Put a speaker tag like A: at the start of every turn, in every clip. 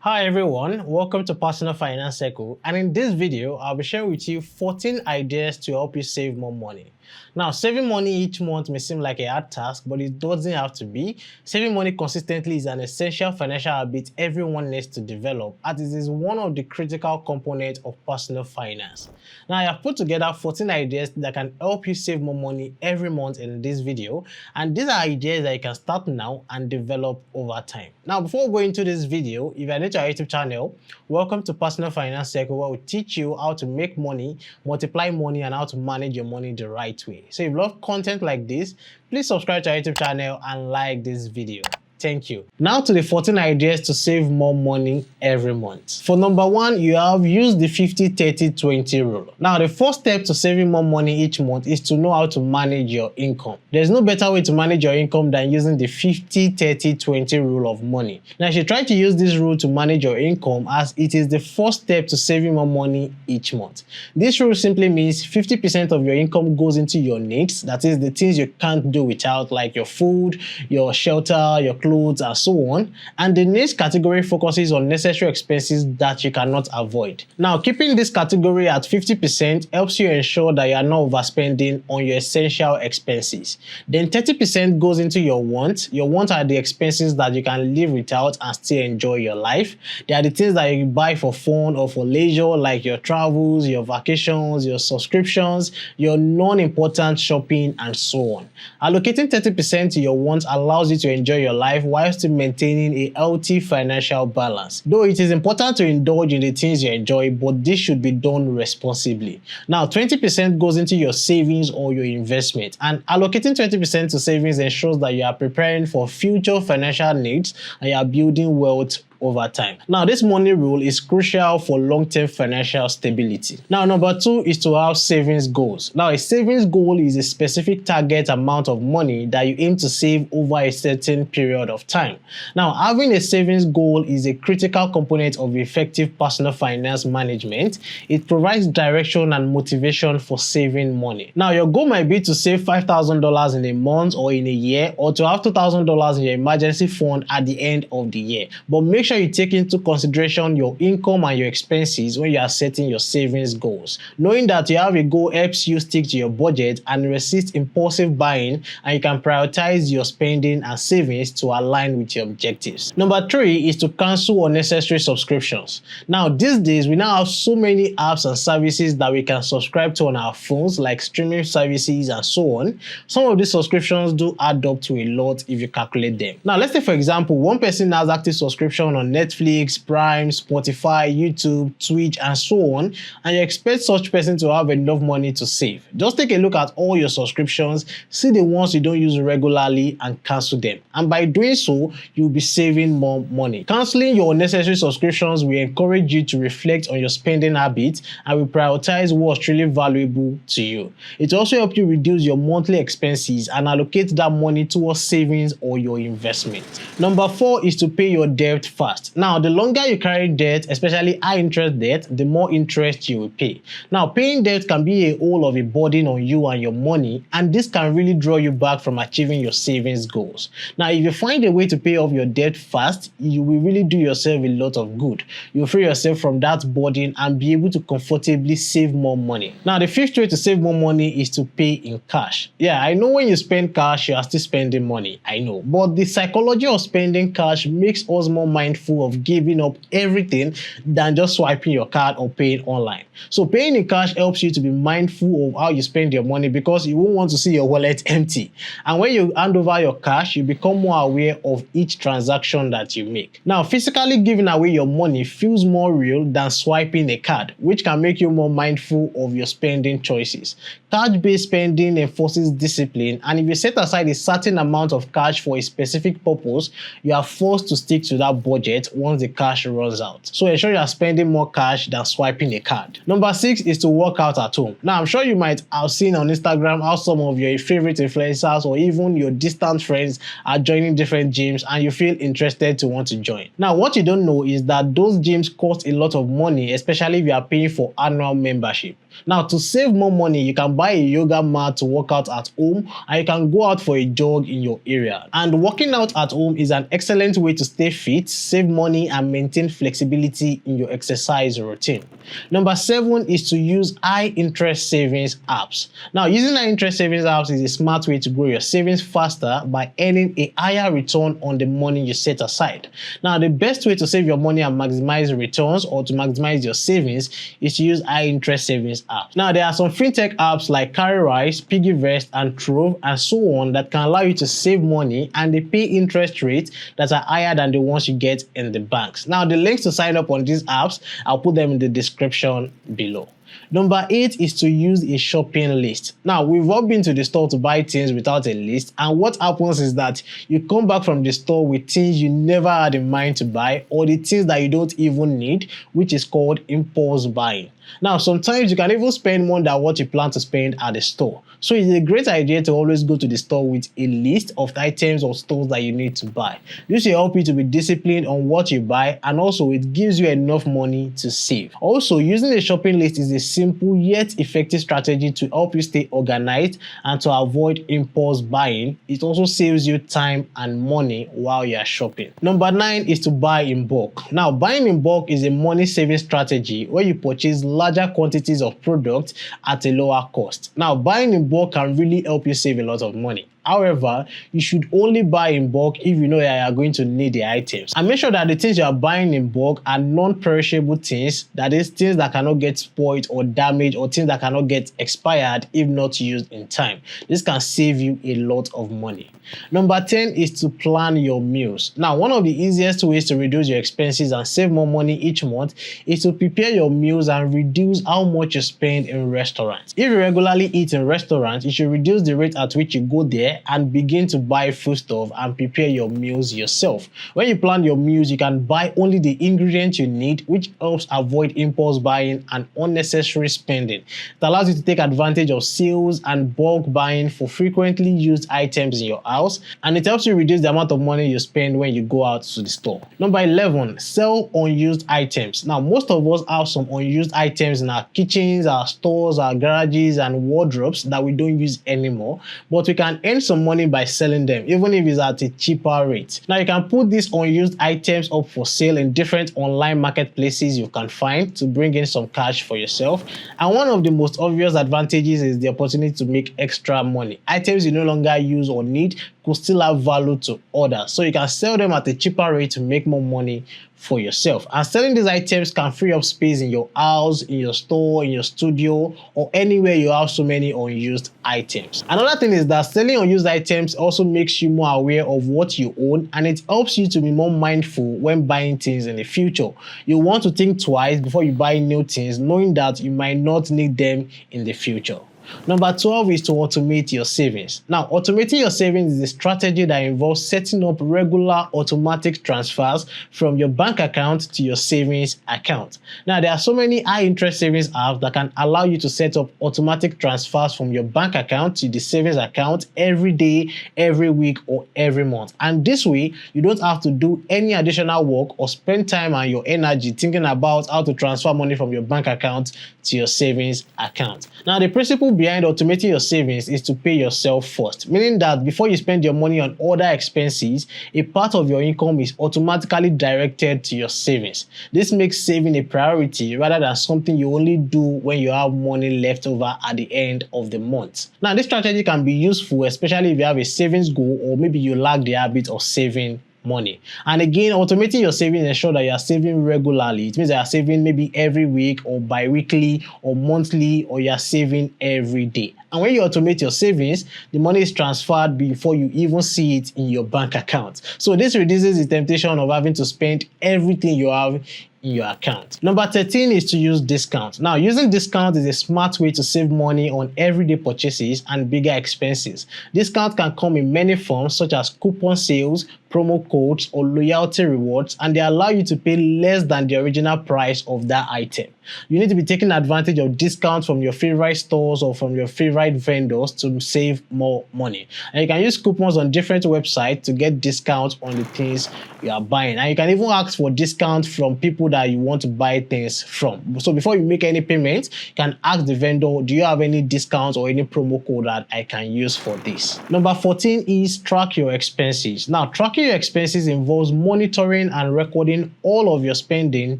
A: Hi everyone, welcome to Personal Finance Circle, and in this video I'll be sharing with you 14 ideas to help you save more money. Now, saving money each month may seem like a hard task, but it doesn't have to be. Saving money consistently is an essential financial habit everyone needs to develop, as it is one of the critical components of personal finance. Now, I have put together 14 ideas that can help you save more money every month in this video, and these are ideas that you can start now and develop over time. Now, before going into this video, if you are new to our YouTube channel, welcome to Personal Finance Circle, where we teach you how to make money, multiply money, and how to manage your money the right way. So if you love content like this, please subscribe to our YouTube channel and like this video. Thank you. Now to the 14 ideas to save more money every month. For number one, you have used the 50-30-20 rule. Now, the first step to saving more money each month is to know how to manage your income. There's no better way to manage your income than using the 50-30-20 rule of money. Now, you should try to use this rule to manage your income, as it is the first step to saving more money each month. This rule simply means 50% of your income goes into your needs, that is the things you can't do without, like your food, your shelter, your clothes, and so on, and the needs category focuses on necessary expenses that you cannot avoid. Now, keeping this category at 50% helps you ensure that you are not overspending on your essential expenses. Then 30% goes into your wants. Your wants are the expenses that you can live without and still enjoy your life. They are the things that you buy for fun or for leisure, like your travels, your vacations, your subscriptions, your non-important shopping, and so on. Allocating 30% to your wants allows you to enjoy your life while still maintaining a healthy financial balance. Though it is important to indulge in the things you enjoy, but this should be done responsibly. Now, 20% goes into your savings or your investment, and allocating 20% to savings ensures that you are preparing for future financial needs and you are building wealth over time. Now, this money rule is crucial for long-term financial stability. Now, number two is to have savings goals. Now, a savings goal is a specific target amount of money that you aim to save over a certain period of time. Now, having a savings goal is a critical component of effective personal finance management. It provides direction and motivation for saving money. Now, your goal might be to save $5,000 in a month or in a year, or to have $2,000 in your emergency fund at the end of the year. But make sure you take into consideration your income and your expenses when you are setting your savings goals. Knowing that you have a goal helps you stick to your budget and resist impulsive buying, and you can prioritize your spending and savings to align with your objectives. Number three is to cancel unnecessary subscriptions. Now, these days we now have so many apps and services that we can subscribe to on our phones, like streaming services and so on. Some of these subscriptions do add up to a lot if you calculate them. Now, let's say for example, one person has active subscription on Netflix, Prime, Spotify, YouTube, Twitch, and so on, and you expect such person to have enough money to save. Just take a look at all your subscriptions, see the ones you don't use regularly, and cancel them. And by doing so, you'll be saving more money. Canceling your unnecessary subscriptions will encourage you to reflect on your spending habits and will prioritize what's truly valuable to you. It also helps you reduce your monthly expenses and allocate that money towards savings or your investment. Number four is to pay your debt fast. Now, the longer you carry debt, especially high interest debt, the more interest you will pay. Now, paying debt can be a whole of a burden on you and your money, and this can really draw you back from achieving your savings goals. Now, if you find a way to pay off your debt fast, you will really do yourself a lot of good. You'll free yourself from that burden and be able to comfortably save more money. Now, the fifth way to save more money is to pay in cash. Yeah, I know when you spend cash, you are still spending money. I know. But the psychology of spending cash makes us more mindful of giving up everything than just swiping your card or paying online. So paying in cash helps you to be mindful of how you spend your money, because you won't want to see your wallet empty. And when you hand over your cash, you become more aware of each transaction that you make. Now, physically giving away your money feels more real than swiping a card, which can make you more mindful of your spending choices. Cash-based spending enforces discipline, and if you set aside a certain amount of cash for a specific purpose, you are forced to stick to that budget once the cash runs out. So ensure you are spending more cash than swiping a card. Number six is to work out at home. Now, I'm sure you might have seen on Instagram how some of your favorite influencers or even your distant friends are joining different gyms, and you feel interested to want to join. Now, what you don't know is that those gyms cost a lot of money, especially if you are paying for annual membership. Now, to save more money, you can buy a yoga mat to work out at home, and you can go out for a jog in your area. And working out at home is an excellent way to stay fit, save money, and maintain flexibility in your exercise routine. Number 7 is to use high interest savings apps. Now, using high interest savings apps is a smart way to grow your savings faster by earning a higher return on the money you set aside. Now, the best way to save your money and maximize returns, or to maximize your savings, is to use high interest savings apps. Now, there are some fintech apps like CarryRise, Piggyvest, and Trove, and so on, that can allow you to save money, and they pay interest rates that are higher than the ones you get in the banks. Now, the links to sign up on these apps, I'll put them in the description below. Number 8 is to use a shopping list. Now, we've all been to the store to buy things without a list, and what happens is that you come back from the store with things you never had in mind to buy, or the things that you don't even need, which is called impulse buying. Now, sometimes you can even spend more than what you plan to spend at the store. So it's a great idea to always go to the store with a list of items or stores that you need to buy. This will help you to be disciplined on what you buy, and also it gives you enough money to save. Also, using a shopping list is a simple yet effective strategy to help you stay organized and to avoid impulse buying. It also saves you time and money while you are shopping. Number 9 is to buy in bulk. Now, buying in bulk is a money saving strategy where you purchase larger quantities of products at a lower cost. Now, buying in bulk can really help you save a lot of money. However, you should only buy in bulk if you know that you are going to need the items. And make sure that the things you are buying in bulk are non-perishable things, that is, things that cannot get spoiled or damaged, or things that cannot get expired if not used in time. This can save you a lot of money. Number 10 is to plan your meals. Now, one of the easiest ways to reduce your expenses and save more money each month is to prepare your meals and reduce how much you spend in restaurants. If you regularly eat in restaurants, you should reduce the rate at which you go there and begin to buy foodstuff and prepare your meals yourself. When you plan your meals, you can buy only the ingredients you need, which helps avoid impulse buying and unnecessary spending. It allows you to take advantage of sales and bulk buying for frequently used items in your house, and it helps you reduce the amount of money you spend when you go out to the store. Number 11, sell unused items. Now, most of us have some unused items in our kitchens, our stores, our garages, and wardrobes that we don't use anymore, but we can earn some money by selling them, even if it's at a cheaper rate. Now, you can put these unused items up for sale in different online marketplaces you can find to bring in some cash for yourself. And one of the most obvious advantages is the opportunity to make extra money. Items you no longer use or need could still have value to others, so you can sell them at a cheaper rate to make more money for yourself. And selling these items can free up space in your house, in your store, in your studio, or anywhere you have so many unused items. Another thing is that selling unused items also makes you more aware of what you own, and it helps you to be more mindful when buying things in the future. You want to think twice before you buy new things, knowing that you might not need them in the future. Number 12 is to automate your savings. Now, automating your savings is a strategy that involves setting up regular automatic transfers from your bank account to your savings account. Now, there are so many high interest savings apps that can allow you to set up automatic transfers from your bank account to the savings account every day, every week, or every month. And this way, you don't have to do any additional work or spend time and your energy thinking about how to transfer money from your bank account to your savings account. Now, the principle behind automating your savings is to pay yourself first, meaning that before you spend your money on other expenses, a part of your income is automatically directed to your savings. This makes saving a priority rather than something you only do when you have money left over at the end of the month. Now, this strategy can be useful, especially if you have a savings goal or maybe you lack the habit of saving money. And again, automating your savings ensure that you are saving regularly. It means that you are saving maybe every week or bi-weekly or monthly, or you are saving every day. And when you automate your savings, the money is transferred before you even see it in your bank account. So this reduces the temptation of having to spend everything you have in your account. Number 13 is to use discounts. Now, using discounts is a smart way to save money on everyday purchases and bigger expenses. Discounts can come in many forms, such as coupon sales, promo codes, or loyalty rewards, and they allow you to pay less than the original price of that item. You need to be taking advantage of discounts from your favorite stores or from your favorite vendors to save more money. And you can use coupons on different websites to get discounts on the things you are buying. And you can even ask for discounts from people that you want to buy things from. So before you make any payments, you can ask the vendor, do you have any discounts or any promo code that I can use for this? Number 14 is track your expenses. Now, tracking your expenses involves monitoring and recording all of your spending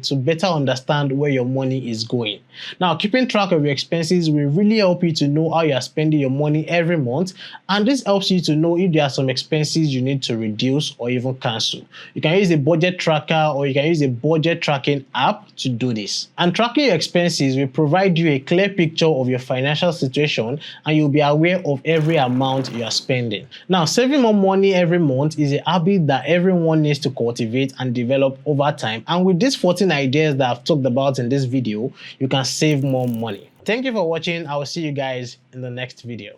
A: to better understand where your money is going. Now, keeping track of your expenses will really help you to know how you are spending your money every month, and this helps you to know if there are some expenses you need to reduce or even cancel. You can use a budget tracker or you can use a budget tracking app to do this. And tracking your expenses will provide you a clear picture of your financial situation, and you'll be aware of every amount you are spending. Now, saving more money every month is a habit that everyone needs to cultivate and develop over time. And with these 14 ideas that I've talked about in this video, you can save more money. Thank you for watching. I will see you guys in the next video.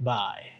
A: Bye.